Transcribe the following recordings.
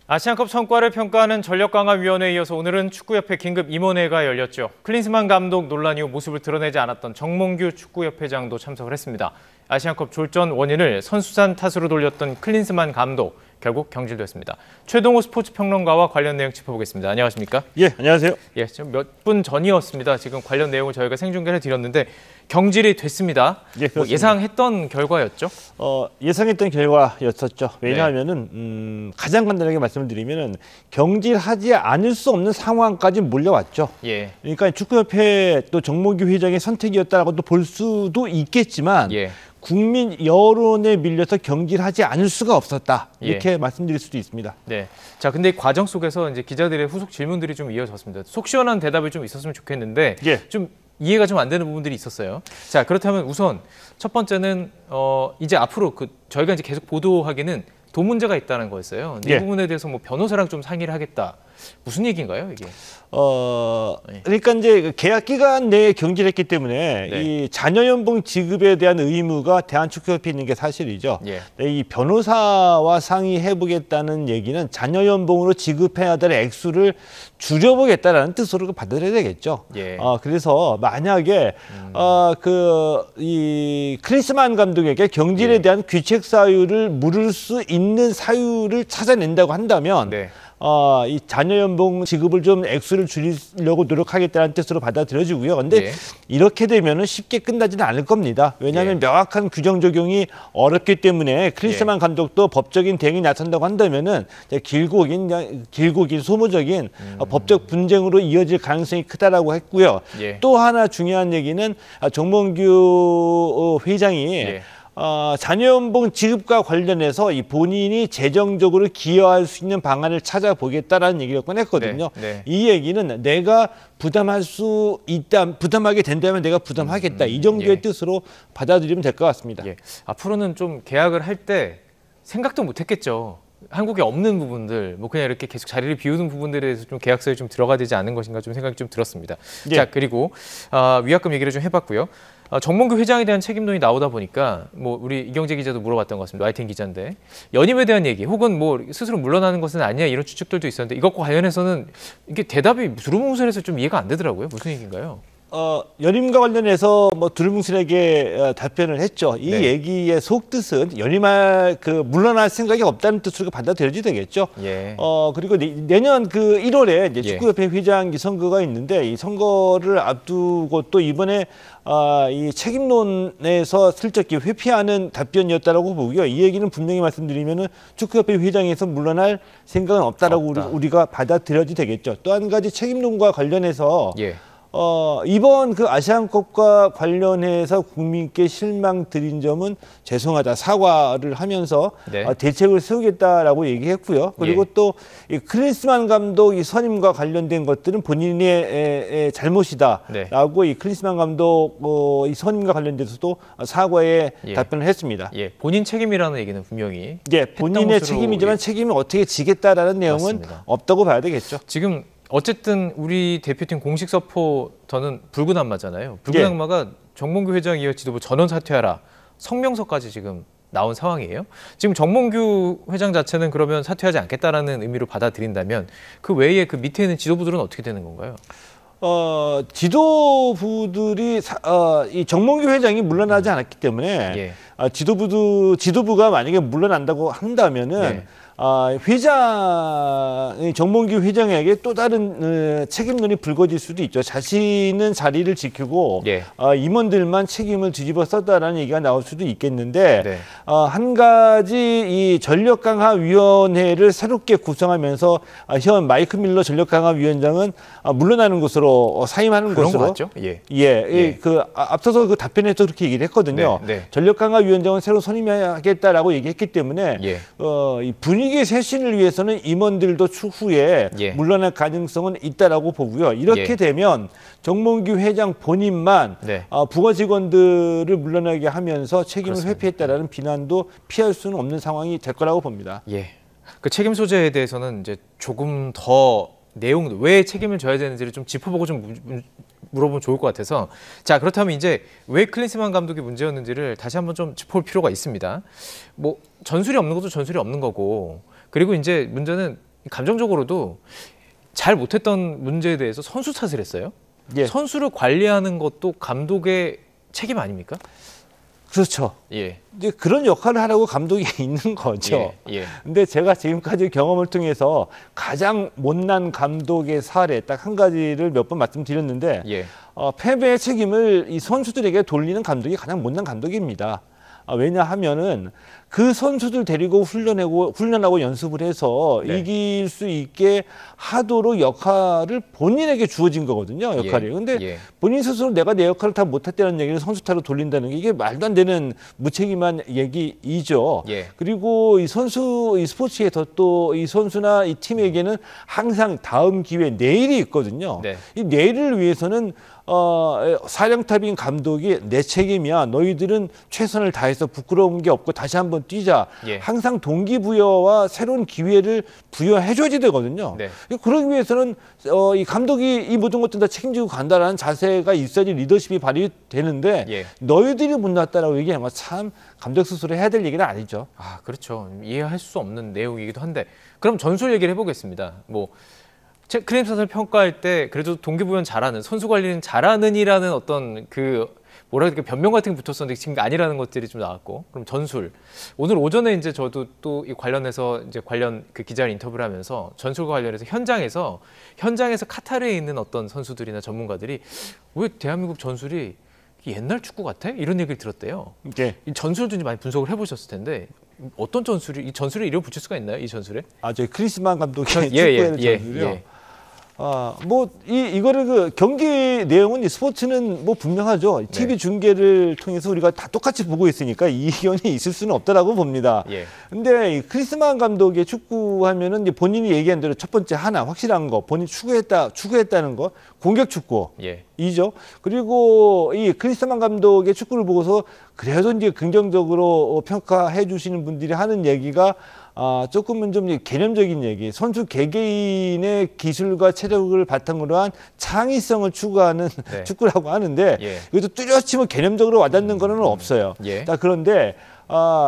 아시안컵 성과를 평가하는 전력강화위원회에 이어서 오늘은 축구협회 긴급 임원회가 열렸죠. 클린스만 감독 논란 이후 모습을 드러내지 않았던 정몽규 축구협회장도 참석을 했습니다. 아시안컵 졸전 원인을 선수단 탓으로 돌렸던 클린스만 감독, 결국 경질됐습니다. 최동호 스포츠평론가와 관련 내용 짚어보겠습니다. 안녕하십니까? 예, 안녕하세요. 예, 지금 몇 분 전이었습니다. 지금 관련 내용을 저희가 생중계를 드렸는데 경질이 됐습니다. 예, 예상했던 결과였죠? 예상했던 결과였었죠. 왜냐하면은 가장 간단하게 말씀을 드리면은 경질하지 않을 수 없는 상황까지 몰려왔죠. 예. 그러니까 축구협회 또 정몽규 회장의 선택이었다라고도 볼 수도 있겠지만 예. 국민 여론에 밀려서 경질하지 않을 수가 없었다. 이렇게 말씀드릴 수도 있습니다. 네. 자, 근데 이 과정 속에서 이제 기자들의 후속 질문들이 좀 이어졌습니다. 속 시원한 대답이 좀 있었으면 좋겠는데 좀 이해가 좀 안 되는 부분들이 있었어요. 자, 그렇다면 우선 첫 번째는 이제 앞으로 저희가 이제 계속 보도하기는 돈 문제가 있다는 거였어요. 근데 이 부분에 대해서 뭐 변호사랑 좀 상의를 하겠다. 무슨 얘기인가요, 이게? 그러니까 이제 계약 기간 내에 경질했기 때문에 이 자녀 연봉 지급에 대한 의무가 대한축구협회에 있는 게 사실이죠. 이 변호사와 상의해 보겠다는 얘기는 자녀 연봉으로 지급해야 될 액수를 줄여보겠다라는 뜻으로 받아들여야 되겠죠. 그래서 만약에 이 클린스만 감독에게 경질에 대한 귀책 사유를 물을 수 있는 사유를 찾아낸다고 한다면 이 자녀 연봉 지급을 좀 액수를 줄이려고 노력하겠다는 뜻으로 받아들여지고요. 근데 이렇게 되면은 쉽게 끝나지는 않을 겁니다. 왜냐하면 명확한 규정 적용이 어렵기 때문에 클린스만 감독도 법적인 대응이 나선다고 한다면은 길고 긴 소모적인 법적 분쟁으로 이어질 가능성이 크다라고 했고요. 또 하나 중요한 얘기는 정몽규 회장이 자녀 연봉 지급과 관련해서 이 본인이 재정적으로 기여할 수 있는 방안을 찾아보겠다라는 얘기를 꺼냈거든요. 이 얘기는 내가 부담할 수 있다, 부담하게 된다면 내가 부담하겠다. 이 정도의 뜻으로 받아들이면 될 것 같습니다. 앞으로는 좀 계약을 할 때 생각도 못했겠죠. 한국에 없는 부분들, 뭐 그냥 이렇게 계속 자리를 비우는 부분들에 대해서 좀 계약서에 좀 들어가야 되지 않은 것인가 좀 생각이 좀 들었습니다. 자, 그리고 위약금 얘기를 좀 해봤고요. 정몽규 회장에 대한 책임론이 나오다 보니까 뭐 우리 이경재 기자도 물어봤던 것 같습니다. YTN 기자인데 연임에 대한 얘기 혹은 뭐 스스로 물러나는 것은 아니냐 이런 추측들도 있었는데 이것과 관련해서는 이게 대답이 두루뭉술해서 좀 이해가 안 되더라고요. 무슨 얘기인가요? 연임과 관련해서 뭐 두루뭉술하게 답변을 했죠. 이 얘기의 속뜻은 연임할 물러날 생각이 없다는 뜻으로 받아들여야 되겠죠. 그리고 내년 1월에 이제 축구협회 회장 선거가 있는데 이 선거를 앞두고 또 이번에 이 책임론에서 슬쩍 회피하는 답변이었다라고 보고요. 이 얘기는 분명히 말씀드리면은 축구협회 회장에서 물러날 생각은 없다라고 우리가 받아들여야 되겠죠. 또 한 가지 책임론과 관련해서 이번 아시안컵과 관련해서 국민께 실망 드린 점은 죄송하다 사과를 하면서 대책을 세우겠다라고 얘기했고요. 그리고 또 이 클린스만 감독 이 선임과 관련된 것들은 본인의 잘못이다라고 이 클린스만 감독 이 선임과 관련돼서도 사과에 답변을 했습니다. 본인 책임이라는 얘기는 분명히 본인의 책임이지만 책임을 어떻게 지겠다라는 내용은 없다고 봐야 되겠죠. 지금 어쨌든 우리 대표팀 공식 서포터는 붉은 악마잖아요. 붉은 악마가 정몽규 회장 이어 지도부 전원 사퇴하라 성명서까지 지금 나온 상황이에요. 지금 정몽규 회장 자체는 그러면 사퇴하지 않겠다라는 의미로 받아들인다면 그 외에 그 밑에 있는 지도부들은 어떻게 되는 건가요? 지도부들이 이 정몽규 회장이 물러나지 않았기 때문에 지도부가 만약에 물러난다고 한다면은 정몽규 회장에게 또 다른 책임론이 불거질 수도 있죠. 자신은 자리를 지키고 임원들만 책임을 뒤집어 썼다라는 얘기가 나올 수도 있겠는데 한 가지 이 전력강화위원회를 새롭게 구성하면서 현 마이크 밀러 전력강화위원장은 물러나는 것으로 사임하는 것으로 앞서서 답변에서 그렇게 얘기를 했거든요. 전력강화위원장은 새로 선임하겠다라고 얘기했기 때문에 이 분위기 쇄신을 위해서는 임원들도 추후에 물러날 가능성은 있다라고 보고요. 이렇게 되면 정몽규 회장 본인만 부하 직원들을 물러나게 하면서 책임을 회피했다라는 비난도 피할 수는 없는 상황이 될 거라고 봅니다. 그 책임 소재에 대해서는 이제 조금 더 내용 왜 책임을 져야 되는지를 좀 짚어보고 좀 물어보면 좋을 것 같아서 자 그렇다면 이제 왜 클린스만 감독이 문제였는지를 다시 한번 좀 짚어볼 필요가 있습니다. 뭐 전술이 없는 것도 전술이 없는 거고 그리고 이제 문제는 감정적으로도 잘 못했던 문제에 대해서 선수 탓을 했어요. 예. 선수를 관리하는 것도 감독의 책임 아닙니까? 그렇죠. 예. 이제 그런 역할을 하라고 감독이 있는 거죠. 예. 예. 근데 제가 지금까지 경험을 통해서 가장 못난 감독의 사례 딱 한 가지를 몇 번 말씀드렸는데 예. 패배의 책임을 이 선수들에게 돌리는 감독이 가장 못난 감독입니다. 왜냐하면은 그 선수들 데리고 훈련하고 연습을 해서 네. 이길 수 있게 하도록 역할을 본인에게 주어진 거거든요. 역할이. 근데 예. 본인 스스로 내가 내 역할을 다 못했다는 얘기를 선수 탓으로 돌린다는 게 이게 말도 안 되는 무책임한 얘기이죠. 예. 그리고 이 스포츠에서 또 이 선수나 이 팀에게는 항상 다음 기회, 내일이 있거든요. 네. 이 내일을 위해서는 사령탑인 감독이 내 책임이야. 너희들은 최선을 다해서 부끄러운 게 없고 다시 한번 뛰자. 예. 항상 동기부여와 새로운 기회를 부여해줘야 되거든요. 네. 그러기 위해서는 이 감독이 이 모든 것들 다 책임지고 간다라는 자세가 있어야지 리더십이 발휘되는데 예. 너희들이 못났다라고 얘기하면 참 감독 스스로 해야 될 얘기는 아니죠. 아, 그렇죠. 이해할 수 없는 내용이기도 한데 그럼 전술 얘기를 해보겠습니다. 뭐 크림선을 평가할 때 그래도 동기부여는 잘하는, 선수 관리는 잘하는이라는 어떤 그 뭐라 해야 될까 변명 같은 게 붙었었는데 지금 아니라는 것들이 좀 나왔고, 그럼 전술 오늘 오전에 이제 저도 또 이 관련해서 이제 관련 그 기자를 인터뷰를 하면서 전술과 관련해서 현장에서 카타르에 있는 어떤 선수들이나 전문가들이 왜 대한민국 전술이 옛날 축구 같아? 이런 얘기를 들었대요. 네. 이 전술도 이제 많이 분석을 해보셨을 텐데 어떤 전술이, 이 전술에 이름 붙일 수가 있나요? 이 전술에? 저희 크리스만 감독의 예, 축구의 전술이요. 이거를 그 경기 내용은 스포츠는 뭐 분명하죠. TV 중계를 통해서 우리가 다 똑같이 보고 있으니까 이견이 있을 수는 없다라고 봅니다. 예. 근데 이 크리스만 감독의 축구하면은 이제 본인이 얘기한 대로 첫 번째 하나 확실한 거, 본인이 추구했다는 거, 공격 축구. 예. 이죠. 그리고 이 크리스만 감독의 축구를 보고서 그래도 이제 긍정적으로 평가해 주시는 분들이 하는 얘기가 조금은 좀 개념적인 얘기, 선수 개개인의 기술과 체력을 바탕으로 한 창의성을 추구하는 축구라고 하는데 이것도 뚜렷이 뭐 개념적으로 와닿는 거는 없어요. 그런데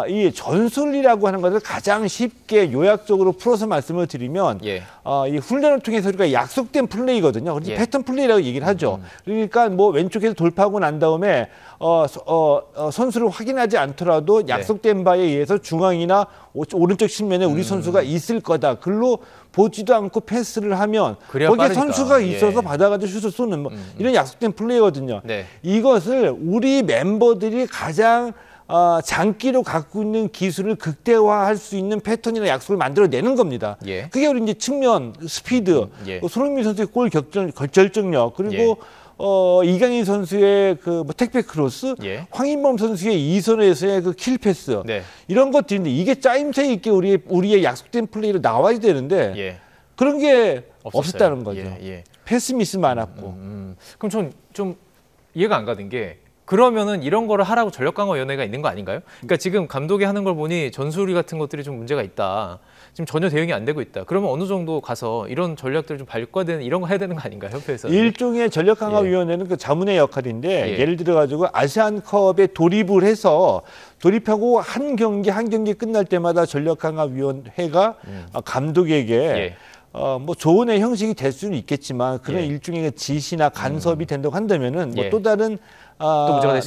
이 전술이라고 하는 것을 가장 쉽게 요약적으로 풀어서 말씀을 드리면 이 훈련을 통해서 우리가 약속된 플레이거든요. 그래서 패턴 플레이라고 얘기를 하죠. 그러니까 뭐 왼쪽에서 돌파하고 난 다음에 선수를 확인하지 않더라도 약속된 바에 의해서 중앙이나 오른쪽 측면에 우리 선수가 있을 거다. 글로 보지도 않고 패스를 하면 거기에 빠르니까. 선수가 있어서 받아가지고 슛을 쏘는 뭐 이런 약속된 플레이거든요. 이것을 우리 멤버들이 가장 장기로 갖고 있는 기술을 극대화할 수 있는 패턴이나 약속을 만들어내는 겁니다. 그게 우리 이제 측면, 스피드, 손흥민 선수의 골 결정력, 그리고 이강인 선수의 그 택배 크로스, 황인범 선수의 이선에서의 그 킬 패스, 이런 것들인데 이게 짜임새 있게 우리의 약속된 플레이로 나와야 되는데 그런 게 없었다는 거죠. 패스 미스 많았고. 그럼 전 좀 이해가 안 가는 게, 그러면은 이런 거를 하라고 전력강화위원회가 있는 거 아닌가요? 그러니까 지금 감독이 하는 걸 보니 전술이 같은 것들이 좀 문제가 있다. 지금 전혀 대응이 안 되고 있다. 그러면 어느 정도 가서 이런 전략들을 좀 발과되는 이런 거 해야 되는 거 아닌가요? 협회에서. 일종의 전력강화위원회는 그 자문의 역할인데 예를 들어 가지고 아시안컵에 돌입을 해서 돌입하고 한 경기 끝날 때마다 전력강화위원회가 감독에게 뭐 조언의 형식이 될 수는 있겠지만 그런 일종의 지시나 간섭이 된다고 한다면은 뭐 또 다른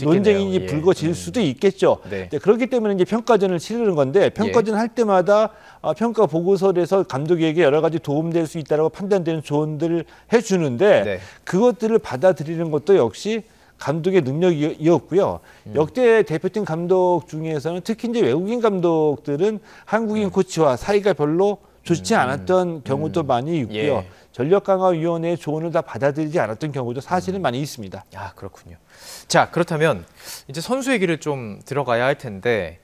논쟁이 불거질 수도 있겠죠. 그렇기 때문에 이제 평가전을 치르는 건데 평가전 할 때마다 평가 보고서에서 감독에게 여러 가지 도움될 수 있다라고 판단되는 조언들을 해주는데 그것들을 받아들이는 것도 역시 감독의 능력이었고요. 역대 대표팀 감독 중에서는 특히 이제 외국인 감독들은 한국인 코치와 사이가 별로 좋지 않았던 경우도 많이 있고요. 전력강화위원회의 조언을 다 받아들이지 않았던 경우도 사실은 많이 있습니다. 그렇군요. 자, 그렇다면 이제 선수 얘기를 좀 들어가야 할 텐데,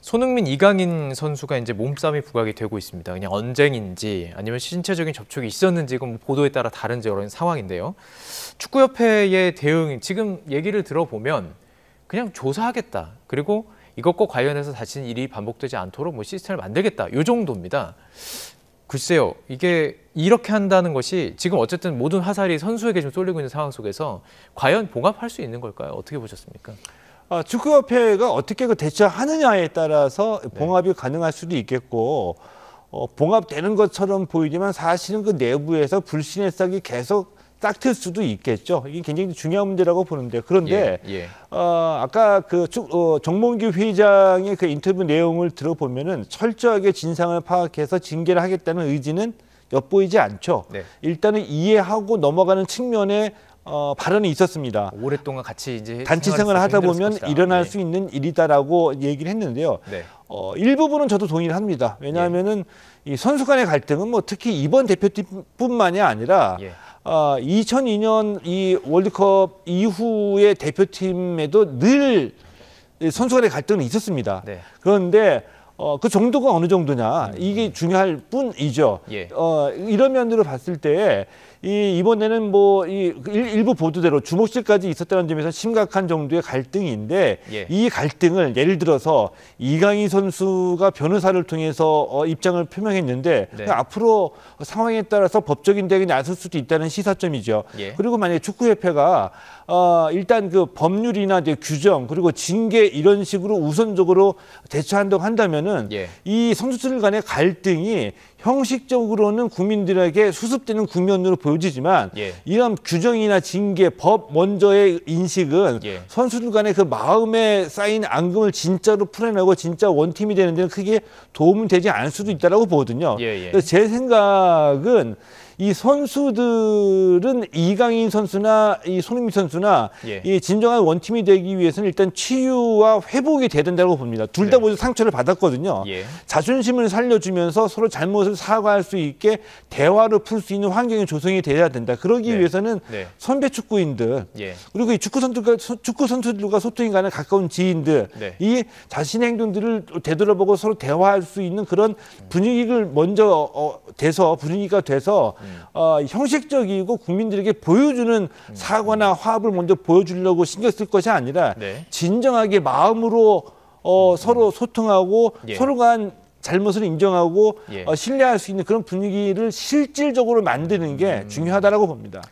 손흥민, 이강인 선수가 이제 몸싸움이 부각이 되고 있습니다. 그냥 언쟁인지 아니면 신체적인 접촉이 있었는지 이건 뭐 보도에 따라 다른지 이런 상황인데요. 축구협회의 대응, 지금 얘기를 들어보면 그냥 조사하겠다. 그리고 이것과 관련해서 다시는 일이 반복되지 않도록 뭐 시스템을 만들겠다. 이 정도입니다. 글쎄요, 이게 이렇게 한다는 것이 지금 어쨌든 모든 화살이 선수에게 좀 쏠리고 있는 상황 속에서 과연 봉합할 수 있는 걸까요? 어떻게 보셨습니까? 축구협회가 어떻게 대처하느냐에 따라서 봉합이 가능할 수도 있겠고, 봉합되는 것처럼 보이지만 사실은 그 내부에서 불신의 싹이 계속 싹틀 수도 있겠죠. 이게 굉장히 중요한 문제라고 보는데 그런데 아까 그 정몽규 회장의 그 인터뷰 내용을 들어보면은 철저하게 진상을 파악해서 징계를 하겠다는 의지는 엿보이지 않죠. 네. 일단은 이해하고 넘어가는 측면에 발언이 있었습니다. 오랫동안 같이 이제 단체 생활을 하다 보면 일어날 수 있는 일이다라고 얘기를 했는데요. 네. 일부분은 저도 동의를 합니다. 왜냐하면은 이 선수 간의 갈등은 뭐 특히 이번 대표팀뿐만이 아니라 2002년 이 월드컵 이후의 대표팀에도 늘 선수 간의 갈등은 있었습니다. 네. 그런데 그 정도가 어느 정도냐 이게 중요할 뿐이죠. 이런 면으로 봤을 때 이번에는 뭐 일부 보도대로 주목실까지 있었다는 점에서 심각한 정도의 갈등인데 이 갈등을 예를 들어서 이강인 선수가 변호사를 통해서 입장을 표명했는데 앞으로 상황에 따라서 법적인 대응이 나설 수도 있다는 시사점이죠. 그리고 만약에 축구협회가 일단 그 법률이나 이제 규정 그리고 징계 이런 식으로 우선적으로 대처한다고 한다면은 이 선수들 간의 갈등이 형식적으로는 국민들에게 수습되는 국면으로 보여지지만 이런 규정이나 징계, 법 먼저의 인식은 선수들 간의 그 마음에 쌓인 앙금을 진짜로 풀어내고 진짜 원팀이 되는 데는 크게 도움은 되지 않을 수도 있다고 보거든요. 그래서 제 생각은 이 선수들은 이강인 선수나 이 손흥민 선수나 이 진정한 원팀이 되기 위해서는 일단 치유와 회복이 돼야 된다고 봅니다. 둘 다 모두 상처를 받았거든요. 자존심을 살려주면서 서로 잘못을 사과할 수 있게 대화를 풀 수 있는 환경이 조성이 돼야 된다. 그러기 위해서는 선배 축구인들 그리고 이 축구 선수들과 소통이 가는 가까운 지인들 이 자신의 행동들을 되돌아보고 서로 대화할 수 있는 그런 분위기를 먼저 분위기가 돼서 형식적이고 국민들에게 보여주는 사과나 화합을 먼저 보여주려고 신경 쓸 것이 아니라 진정하게 마음으로 서로 소통하고 서로 간 잘못을 인정하고 신뢰할 수 있는 그런 분위기를 실질적으로 만드는 게 중요하다고 봅니다.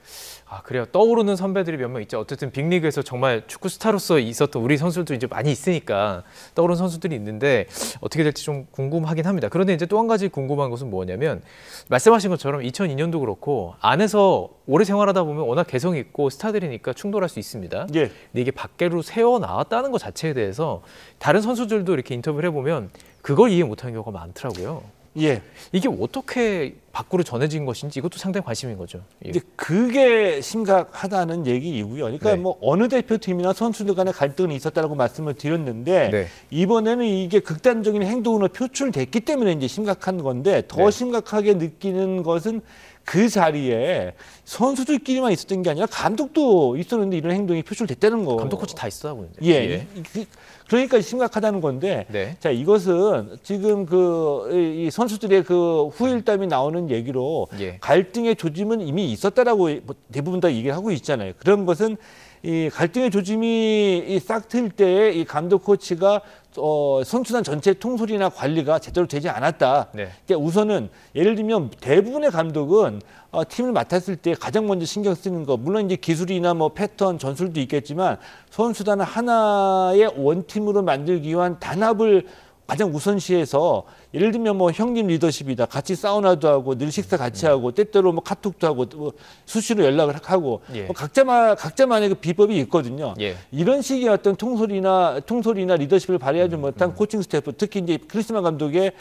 아, 그래요. 떠오르는 선배들이 몇 명 있죠. 어쨌든 빅리그에서 정말 축구 스타로서 있었던 우리 선수들도 이제 많이 있으니까 떠오르는 선수들이 있는데 어떻게 될지 좀 궁금하긴 합니다. 그런데 이제 또 한 가지 궁금한 것은 뭐냐면 말씀하신 것처럼 2002년도 그렇고 안에서 오래 생활하다 보면 워낙 개성이 있고 스타들이니까 충돌할 수 있습니다. 근데 이게 밖으로 새어 나왔다는 것 자체에 대해서 다른 선수들도 이렇게 인터뷰를 해보면 그걸 이해 못하는 경우가 많더라고요. 이게 어떻게 밖으로 전해진 것인지 이것도 상당히 관심인 거죠. 이제 그게 심각하다는 얘기이고요. 그러니까 뭐 어느 대표팀이나 선수들 간의 갈등이 있었다고 말씀을 드렸는데 이번에는 이게 극단적인 행동으로 표출됐기 때문에 이제 심각한 건데 더 심각하게 느끼는 것은 그 자리에 선수들끼리만 있었던 게 아니라 감독도 있었는데 이런 행동이 표출됐다는 거. 감독 코치 다 있어 보는데. 그러니까 심각하다는 건데, 자 이것은 지금 이 선수들의 그 후일담이 나오는 얘기로 갈등의 조짐은 이미 있었다라고 대부분 다 얘기를 하고 있잖아요. 그런 것은 이 갈등의 조짐이 싹 틀 때에 이 감독 코치가 선수단 전체 통솔이나 관리가 제대로 되지 않았다. 그러니까 우선은 예를 들면 대부분의 감독은 팀을 맡았을 때 가장 먼저 신경 쓰는 거 물론 이제 기술이나 뭐 패턴 전술도 있겠지만 선수단을 하나의 원팀으로 만들기 위한 단합을 가장 우선시해서 예를 들면 뭐 형님 리더십이다. 같이 사우나도 하고 늘 식사 같이 하고 때때로 뭐 카톡도 하고 뭐 수시로 연락을 하고 뭐 각자만의 그 비법이 있거든요. 이런 식의 어떤 통솔이나 리더십을 발휘하지 못한 코칭 스태프 특히 이제 크리스만 감독의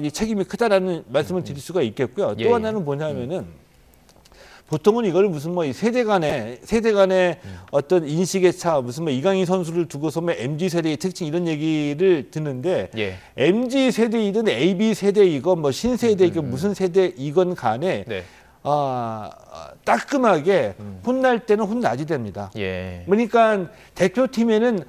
이 책임이 크다라는 말씀을 드릴 수가 있겠고요. 또 하나는 뭐냐면은 보통은 이걸 무슨 뭐 세대 간의 어떤 인식의 차, 무슨 뭐 이강인 선수를 두고서 뭐 MZ 세대의 특징 이런 얘기를 듣는데 MZ 세대이든 AB 세대이건 뭐 신세대이건 무슨 세대이건 간에 따끔하게 혼날 때는 혼나지 됩니다. 그러니까 대표팀에는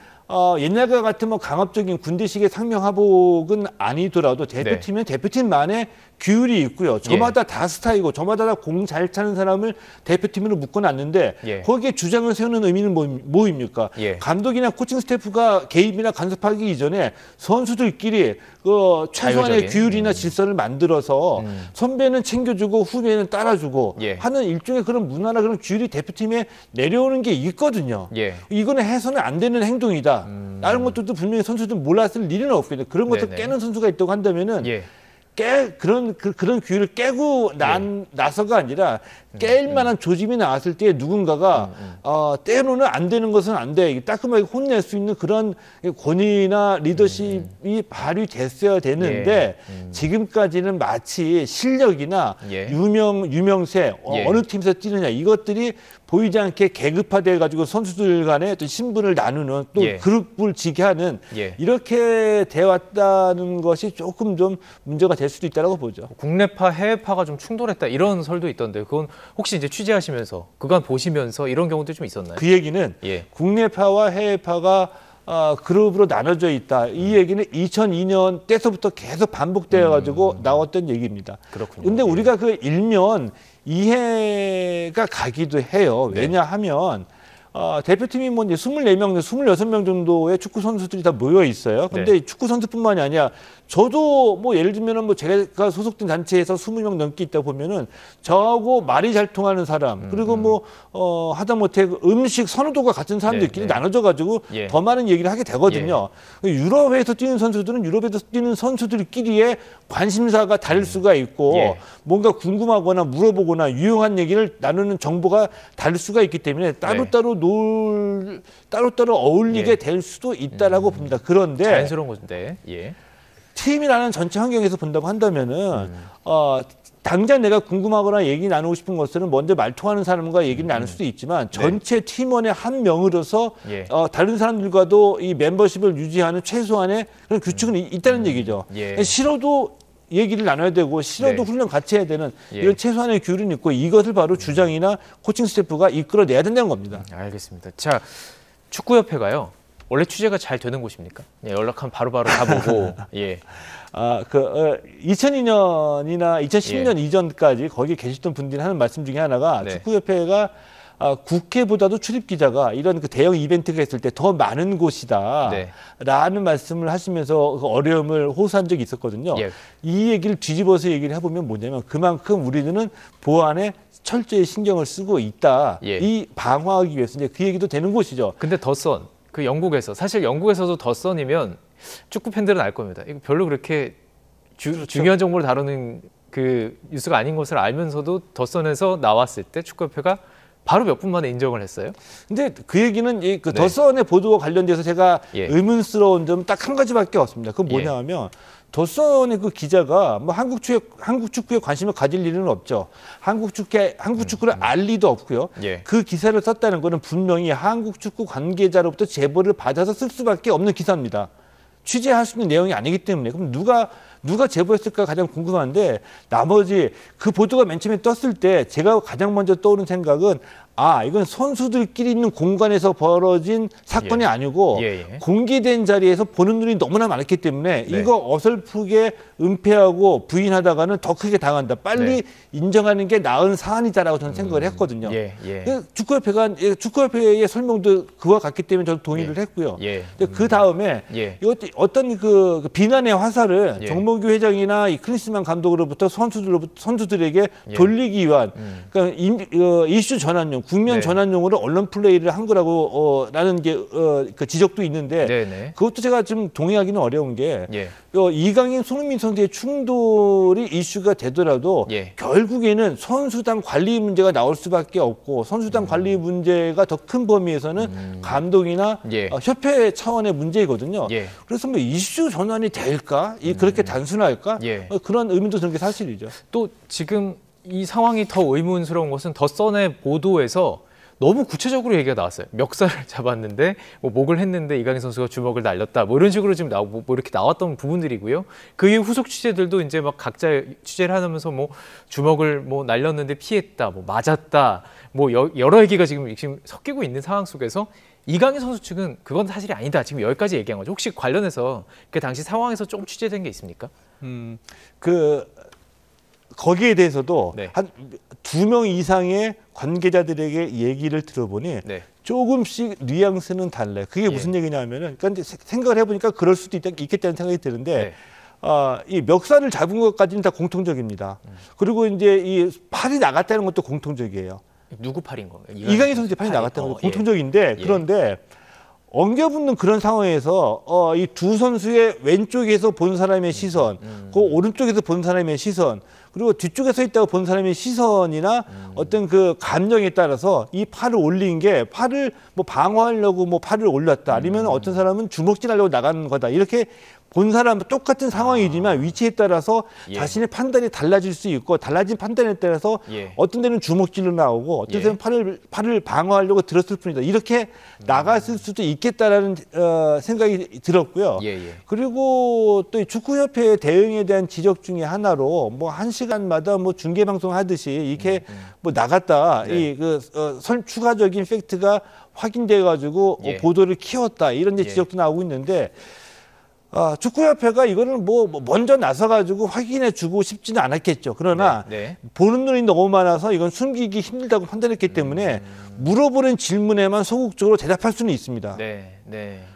옛날과 같은 뭐 강압적인 군대식의 상명하복은 아니더라도 대표팀은 대표팀만의 규율이 있고요. 저마다 다 스타이고 저마다 다 공 잘 차는 사람을 대표팀으로 묶어놨는데 거기에 주장을 세우는 의미는 뭐입니까? 감독이나 코칭 스태프가 개입이나 간섭하기 이전에 선수들끼리 그 최소한의 규율이나 질서를 만들어서 선배는 챙겨주고 후배는 따라주고 하는 일종의 그런 문화나 그런 규율이 대표팀에 내려오는 게 있거든요. 이거는 해서는 안 되는 행동이다. 다른 것들도 분명히 선수들 몰랐을 일은 없거든요. 그런 것들 깨는 선수가 있다고 한다면은 그런 규율을 깨고 나서가 아니라 깰 만한 조짐이 나왔을 때 누군가가 때로는 안 되는 것은 안 돼. 따끔하게 혼낼 수 있는 그런 권위나 리더십이 발휘됐어야 되는데 지금까지는 마치 실력이나 유명세 어느 팀에서 뛰느냐 이것들이 보이지 않게 계급화돼 가지고 선수들 간의 어떤 신분을 나누는 또 그룹을 지게 하는 이렇게 돼 왔다는 것이 조금 좀 문제가 될 수도 있다고 보죠. 국내파 해외파가 좀 충돌했다 이런 설도 있던데 그건 혹시 이제 취재하시면서 그간 보시면서 이런 경우도 좀 있었나요? 그 얘기는 국내파와 해외파가 그룹으로 나눠져 있다. 이 얘기는 2002년 때서부터 계속 반복되어 가지고 나왔던 얘기입니다. 그렇군요. 근데 우리가 그 일면 이해가 가기도 해요. 왜냐하면 대표팀이 뭐 이제 24명, 26명 정도의 축구 선수들이 다 모여 있어요. 근데 축구 선수뿐만이 아니라 저도 뭐 예를 들면은 뭐 제가 소속된 단체에서 20명 넘게 있다 보면은 저하고 말이 잘 통하는 사람 그리고 뭐 하다못해 음식 선호도가 같은 사람들끼리 나눠져 가지고 더 많은 얘기를 하게 되거든요. 유럽에서 뛰는 선수들은 유럽에서 뛰는 선수들끼리의 관심사가 다를 수가 있고 뭔가 궁금하거나 물어보거나 유용한 얘기를 나누는 정보가 다를 수가 있기 때문에 따로따로 따로따로 어울리게 될 수도 있다라고 봅니다. 그런데 자연스러운 건데. 팀이라는 전체 환경에서 본다고 한다면은 당장 내가 궁금하거나 얘기 나누고 싶은 것들은 먼저 말통하는 사람과 얘기를 나눌 수도 있지만 전체 팀원의 한 명으로서 다른 사람들과도 이 멤버십을 유지하는 최소한의 그런 규칙은 있다는 얘기죠. 싫어도 얘기를 나눠야 되고 싫어도 훈련 같이 해야 되는 이런 최소한의 규율은 있고 이것을 바로 주장이나 코칭 스태프가 이끌어내야 된다는 겁니다. 알겠습니다. 자, 축구협회가요. 원래 취재가 잘 되는 곳입니까? 연락하면 바로바로 다 보고. 2002년이나 2010년 이전까지 거기 계셨던 분들이 하는 말씀 중에 하나가 축구협회가 국회보다도 출입 기자가 이런 그 대형 이벤트가 있을 때 더 많은 곳이다 라는 말씀을 하시면서 그 어려움을 호소한 적이 있었거든요. 이 얘기를 뒤집어서 얘기를 해보면 뭐냐면 그만큼 우리는 보안에 철저히 신경을 쓰고 있다. 이 방어하기 위해서 이제 그 얘기도 되는 곳이죠. 근데 더선 그 영국에서 사실 영국에서도 더선이면 축구 팬들은 알 겁니다. 이거 별로 그렇게 중요한 정보를 다루는 그 뉴스가 아닌 것을 알면서도 더선에서 나왔을 때 축구협회가 바로 몇 분 만에 인정을 했어요. 근데 그 얘기는 그 더선의 보도와 관련돼서 제가 의문스러운 점은 딱 한 가지밖에 없습니다. 그건 뭐냐 하면 더선의 그 기자가 뭐 한국 축구에 관심을 가질 일은 없죠. 한국 축구를 알 리도 없고요. 그 기사를 썼다는 거는 분명히 한국 축구 관계자로부터 제보를 받아서 쓸 수밖에 없는 기사입니다. 취재할 수 있는 내용이 아니기 때문에 그럼 누가 제보했을까 가장 궁금한데 나머지 그 보도가 맨 처음에 떴을 때 제가 가장 먼저 떠오른 생각은 이건 선수들끼리 있는 공간에서 벌어진 사건이 아니고 공개된 자리에서 보는 눈이 너무나 많았기 때문에 이거 어설프게 은폐하고 부인하다가는 더 크게 당한다. 빨리 인정하는 게 나은 사안이다라고 저는 생각을 했거든요. 축구협회의 설명도 그와 같기 때문에 저도 동의를 했고요. 그 다음에 어떤 그 비난의 화살을 정몽규 회장이나 이 클린스만 감독으로부터 선수들에게 돌리기 위한 그러니까 이슈 전환용 국면 전환용으로 언론 플레이를 한 거라고 라는 게 그 지적도 있는데 그것도 제가 좀 동의하기는 어려운 게 이강인, 손흥민 선수의 충돌이 이슈가 되더라도 결국에는 선수단 관리 문제가 나올 수밖에 없고 선수단 관리 문제가 더 큰 범위에서는 감독이나 협회 차원의 문제이거든요. 그래서 뭐 이슈 전환이 될까? 그렇게 단순할까? 그런 의문도 드는 게 사실이죠. 또 지금 이 상황이 더 의문스러운 것은 더선의 보도에서 너무 구체적으로 얘기가 나왔어요. 멱살을 잡았는데 뭐 목을 했는데 이강인 선수가 주먹을 날렸다. 뭐 이런 식으로 지금 뭐 이렇게 나왔던 부분들이고요. 그 이후 후속 취재들도 이제 막 각자 취재를 하면서 뭐 주먹을 뭐 날렸는데 피했다, 뭐 맞았다, 뭐 여러 얘기가 지금 섞이고 있는 상황 속에서 이강인 선수 측은 그건 사실이 아니다. 지금 여기까지 얘기한 거죠. 혹시 관련해서 그 당시 상황에서 조금 취재된 게 있습니까? 거기에 대해서도 한 2명 이상의 관계자들에게 얘기를 들어보니 조금씩 뉘앙스는 달라요. 그게 무슨 얘기냐면은 그러니까 생각을 해보니까 그럴 수도 있겠다는 생각이 드는데 이 멱살을 잡은 것까지는 다 공통적입니다. 그리고 이제 이 팔이 나갔다는 것도 공통적이에요. 누구 팔인 거예요? 이강인 선수의 팔이 나갔다는 것도 공통적인데 그런데 엉겨붙는 그런 상황에서 이 두 선수의 왼쪽에서 본 사람의 시선, 그 오른쪽에서 본 사람의 시선, 그리고 뒤쪽에 서 있다고 본 사람의 시선이나 어떤 그 감정에 따라서 이 팔을 올린 게 팔을 뭐 방어하려고 뭐 팔을 올렸다, 아니면 어떤 사람은 주먹질하려고 나가는 거다, 이렇게 본 사람 똑같은 상황이지만 위치에 따라서 자신의 판단이 달라질 수 있고, 달라진 판단에 따라서 어떤 데는 주먹질로 나오고 어떤 데는 팔을 방어하려고 들었을 뿐이다, 이렇게 나갔을 수도 있겠다라는 생각이 들었고요. 그리고 또 축구협회의 대응에 대한 지적 중에 하나로 뭐 1시간마다 뭐 중계 방송 하듯이 이렇게 뭐 나갔다, 이 추가적인 팩트가 확인돼 가지고 보도를 키웠다, 이런 지적도 나오고 있는데, 축구협회가 이거를 뭐 먼저 나서가지고 확인해주고 싶지는 않았겠죠. 그러나 보는 눈이 너무 많아서 이건 숨기기 힘들다고 판단했기 때문에 물어보는 질문에만 소극적으로 대답할 수는 있습니다.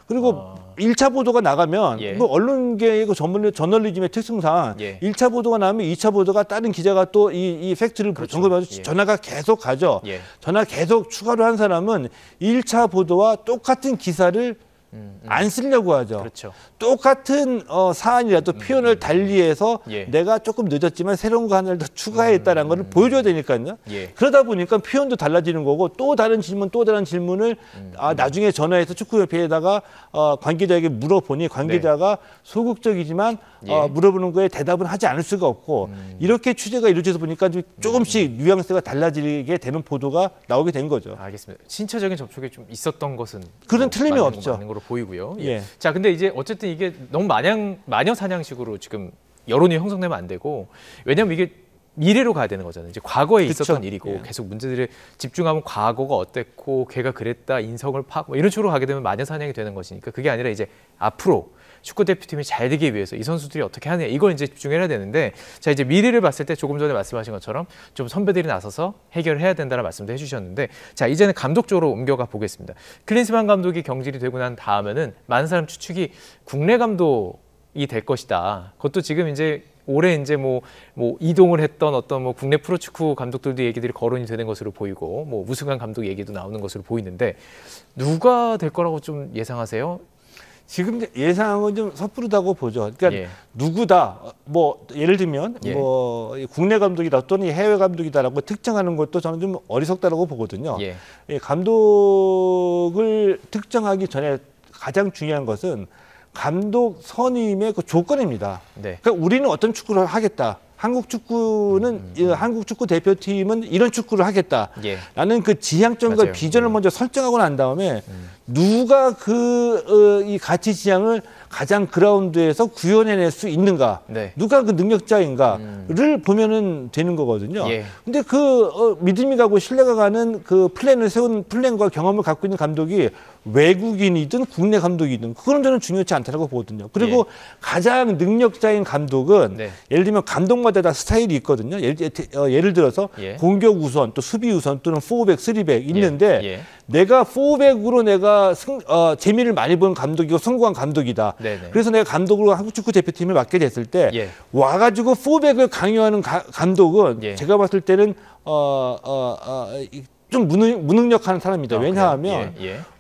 그리고 1차 보도가 나가면 뭐 언론계의 저널리즘의 특성상 1차 보도가 나면 2차 보도가 다른 기자가 또 이 팩트를 점검해서 전화가 계속 가죠. 전화 계속 추가로 한 사람은 1차 보도와 똑같은 기사를 안 쓰려고 하죠. 똑같은 사안이라도 표현을 달리해서 내가 조금 늦었지만 새로운 거 하나를 더 추가했다는 걸 보여줘야 되니까요. 그러다 보니까 표현도 달라지는 거고, 또 다른 질문을 나중에 전화해서 축구협회에다가 관계자에게 물어보니 관계자가 소극적이지만 물어보는 거에 대답은 하지 않을 수가 없고, 이렇게 취재가 이루어져서 보니까 조금씩 뉘앙스가 달라지게 되는 보도가 나오게 된 거죠. 알겠습니다. 신체적인 접촉이 좀 있었던 것은 그런 틀림이 없죠. 맞는 거로 보이고요. 자, 근데 이제 어쨌든 이게 너무 마녀 사냥식으로 지금 여론이 형성되면 안 되고, 왜냐하면 이게 미래로 가야 되는 거잖아요. 이제 과거에 있었던 일이고 계속 문제들을 집중하면 과거가 어땠고 걔가 그랬다, 인성을 파악, 뭐 이런 식으로 가게 되면 마녀 사냥이 되는 것이니까, 그게 아니라 이제 앞으로 축구 대표팀이 잘 되기 위해서 이 선수들이 어떻게 하느냐, 이걸 이제 집중해야 되는데, 자, 이제 미래를 봤을 때 조금 전에 말씀하신 것처럼 좀 선배들이 나서서 해결을 해야 된다는 말씀도 해주셨는데, 자, 이제는 감독 쪽으로 옮겨가 보겠습니다. 클린스만 감독이 경질이 되고 난 다음에는 많은 사람 추측이 국내 감독이 될 것이다. 그것도 지금 이제 올해 이제 뭐 이동을 했던 어떤 뭐 국내 프로축구 감독들도 얘기들이 거론이 되는 것으로 보이고, 뭐 우승한 감독 얘기도 나오는 것으로 보이는데, 누가 될 거라고 좀 예상하세요? 지금 예상은 좀 섣부르다고 보죠. 그러니까 누구다, 뭐 예를 들면 뭐 국내 감독이다 또는 해외 감독이다라고 특정하는 것도 저는 좀 어리석다라고 보거든요. 감독을 특정하기 전에 가장 중요한 것은 감독 선임의 그 조건입니다. 그러니까 우리는 어떤 축구를 하겠다, 한국 축구는 한국 축구 대표팀은 이런 축구를 하겠다. 라는 그 지향점과 비전을 먼저 설정하고 난 다음에 누가 이 가치 지향을 가장 그라운드에서 구현해낼 수 있는가, 누가 그 능력자인가를 보면은 되는 거거든요. 근데 믿음이 가고 신뢰가 가는 그 플랜을 세운 플랜과 경험을 갖고 있는 감독이 외국인이든 국내 감독이든 그건 저는 중요치 않다고 보거든요. 그리고 가장 능력자인 감독은 예를 들면 감독마다 다 스타일이 있거든요. 예를 들어서 공격 우선, 또 수비 우선, 또는 4백, 3백 있는데 내가 4백으로 내가 재미를 많이 보는 감독이고 성공한 감독이다. 그래서 내가 감독으로 한국 축구 대표팀을 맡게 됐을 때 와가지고 4백을 강요하는 감독은 제가 봤을 때는 좀 무능력한 사람이다. 왜냐하면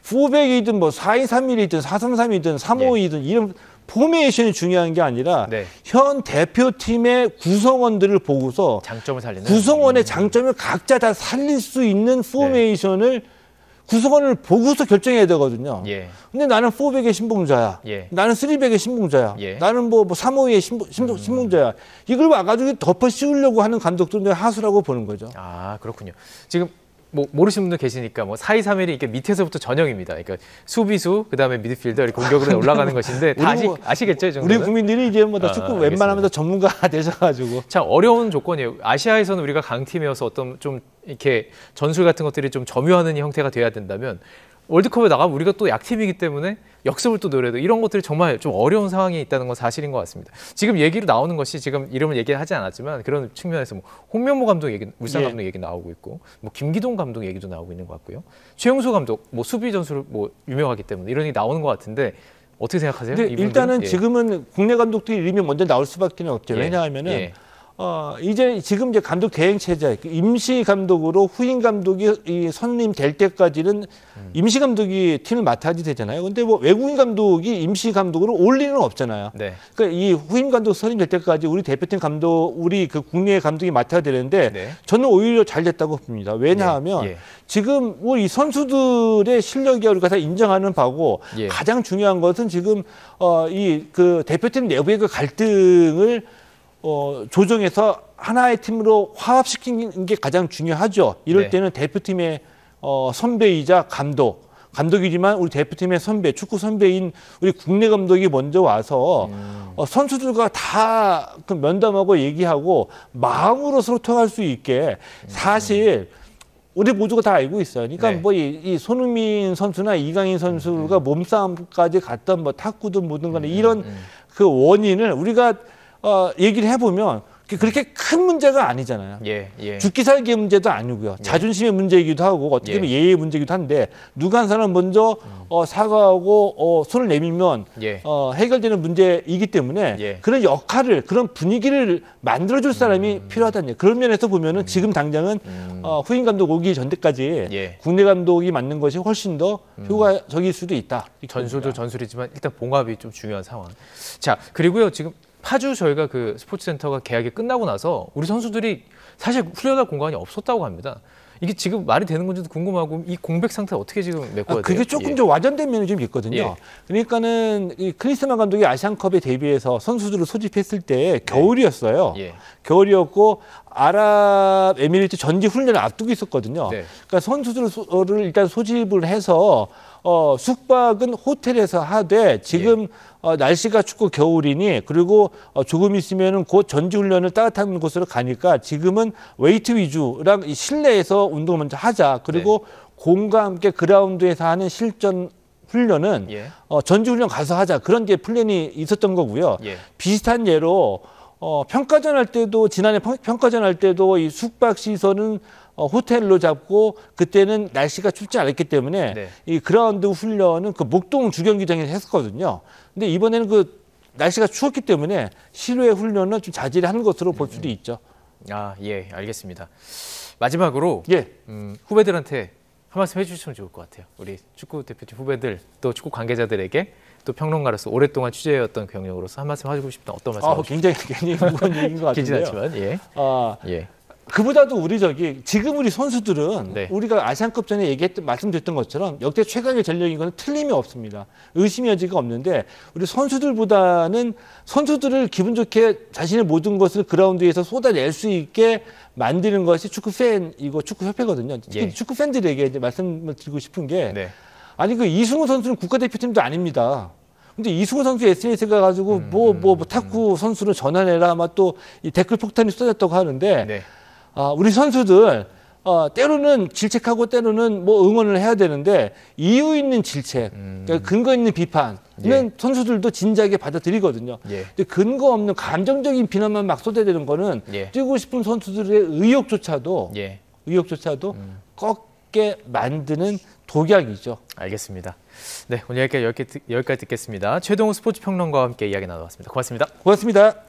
4백이든 뭐 4-2-3-1이든 4-3-3이든 3-5-2든 이런 포메이션이 중요한 게 아니라 현 대표팀의 구성원들을 보고서 장점을 살리는 구성원의 장점을 각자 다 살릴 수 있는 포메이션을 구성원을 보고서 결정해야 되거든요. 근데 나는 4백의 신봉자야. 나는 3백의 신봉자야. 나는 뭐 3-5의 신봉자야. 이걸 와가지고 덮어 씌우려고 하는 감독들은 하수라고 보는 거죠. 아, 그렇군요. 지금 뭐 모르시는 분들 계시니까 뭐 4-2-3-1이 이렇게 밑에서부터 전형입니다. 그러니까 수비수, 그다음에 미드필더, 공격으로 올라가는 것인데 다 아시겠죠, 이 정도는? 우리 국민들이 이제 뭐 다 축구 웬만하면 다 전문가가 되셔가지고 참 어려운 조건이에요. 아시아에서는 우리가 강팀이어서 어떤 좀 이렇게 전술 같은 것들이 좀 점유하는 형태가 돼야 된다면, 월드컵에 나가면 우리가 또 약팀이기 때문에 역습을 또 노려도 이런 것들이 정말 좀 어려운 상황이 있다는 건 사실인 것 같습니다. 지금 얘기로 나오는 것이, 지금 이름을 얘기하지 않았지만 그런 측면에서 뭐 홍명보 감독 얘기, 울산 감독 얘기 나오고 있고, 뭐 김기동 감독 얘기도 나오고 있는 것 같고요. 최용수 감독 뭐 수비 전술 뭐 유명하기 때문에 이런 얘기 나오는 것 같은데 어떻게 생각하세요? 근데 일단은 지금은 국내 감독들이 이름이 먼저 나올 수밖에 없죠. 왜냐하면은 이제 지금 이제 감독 대행 체제, 임시 감독으로 후임 감독이 이 선임될 때까지는 임시 감독이 팀을 맡아야지 되잖아요. 근데 뭐 외국인 감독이 임시 감독으로 올 리는 없잖아요. 네. 그러니까 이 후임 감독 선임될 때까지 우리 대표팀 감독, 우리 그 국내 감독이 맡아야 되는데 네. 저는 오히려 잘 됐다고 봅니다. 왜냐하면 예. 예. 지금 우리 선수들의 실력이 우리가 다 인정하는 바고 예. 가장 중요한 것은 지금 이 그 대표팀 내부의 그 갈등을 조정해서 하나의 팀으로 화합시키는 게 가장 중요하죠. 이럴 네. 때는 대표팀의 선배이자 감독이지만 우리 대표팀의 선배, 축구 선배인 우리 국내 감독이 먼저 와서 선수들과 다 그 면담하고 얘기하고 마음으로 소통할 수 있게 사실 우리 모두가 다 알고 있어요. 그러니까 네. 뭐 이 손흥민 선수나 이강인 선수가 몸싸움까지 갔던 뭐 탁구든 뭐든 간에 이런 그 원인을 우리가 얘기를 해보면 그렇게 큰 문제가 아니잖아요. 예, 예. 죽기 살기의 문제도 아니고요. 예. 자존심의 문제이기도 하고 어떻게 보면 예의의 문제이기도 한데 누가 한 사람 먼저 사과하고 손을 내밀면 예. 해결되는 문제이기 때문에 예. 그런 역할을 그런 분위기를 만들어줄 사람이 필요하다는 얘기예요. 그런 면에서 보면은 지금 당장은 후임 감독 오기 전때까지 예. 국내 감독이 맡는 것이 훨씬 더 효과적일 수도 있다. 전술도 전술이지만 일단 봉합이 좀 중요한 상황. 자, 그리고요 지금 파주 저희가 그 스포츠센터가 계약이 끝나고 나서 우리 선수들이 사실 훈련할 공간이 없었다고 합니다. 이게 지금 말이 되는 건지도 궁금하고 이 공백 상태 어떻게 지금 메꿔야 돼요? 그게 조금 좀 와전된 면이 좀 있거든요. 예. 그러니까는 이 클린스만 감독이 아시안컵에 대비해서 선수들을 소집했을 때 겨울이었어요. 예. 겨울이었고 아랍에미리트 전지 훈련을 앞두고 있었거든요. 네. 그러니까 선수들을 일단 소집을 해서 숙박은 호텔에서 하되 지금 예. 날씨가 춥고 겨울이니 그리고 조금 있으면은 곧 전지훈련을 따뜻한 곳으로 가니까 지금은 웨이트 위주랑 이 실내에서 운동을 먼저 하자. 그리고 네. 공과 함께 그라운드에서 하는 실전 훈련은 예. 전지훈련 가서 하자. 그런 게 플랜이 있었던 거고요. 예. 비슷한 예로 평가전 할 때도 지난해 평가전 할 때도 이 숙박 시설은 호텔로 잡고 그때는 날씨가 춥지 않았기 때문에 네. 이 그라운드 훈련은 그 목동 주경기장에서 했었거든요. 근데 이번에는 그 날씨가 추웠기 때문에 실외 훈련은 좀 자제를 하는 것으로 볼 수도 있죠. 아, 예, 알겠습니다. 마지막으로 예. 후배들한테 한 말씀 해주시면 좋을 것 같아요. 우리 축구 대표팀 후배들 또 축구 관계자들에게 또 평론가로서 오랫동안 취재해왔던 경력으로서 한 말씀 하고 싶다. 어떤 말씀? 굉장히 무거운 얘기인 것 같은데요. 길진 않지만 예. 예. 그보다도 우리 지금 우리 선수들은 네. 우리가 아시안컵 전에 말씀드렸던 것처럼 역대 최강의 전력인 건 틀림이 없습니다. 의심의 여지가 없는데 우리 선수들보다는 선수들을 기분 좋게 자신의 모든 것을 그라운드에서 쏟아낼 수 있게 만드는 것이 축구팬이고 축구협회거든요. 특히 예. 축구팬들에게 이제 말씀을 드리고 싶은 게 네. 아니 그 이승우 선수는 국가대표팀도 아닙니다. 근데 이승우 선수 SNS 가가지고 뭐 탁구 선수를 전환해라 막 또 이 댓글 폭탄이 쏟아졌다고 하는데 네. 우리 선수들 때로는 질책하고 때로는 뭐 응원을 해야 되는데 이유 있는 질책, 그러니까 근거 있는 비판은 예. 선수들도 진지하게 받아들이거든요. 예. 근데 근거 없는 감정적인 비난만 막 쏟아내는 거는 예. 뛰고 싶은 선수들의 의욕조차도 꺾게 만드는 독약이죠. 알겠습니다. 네, 오늘 여기까지 듣겠습니다. 최동호 스포츠 평론가와 함께 이야기 나눠봤습니다. 고맙습니다. 고맙습니다.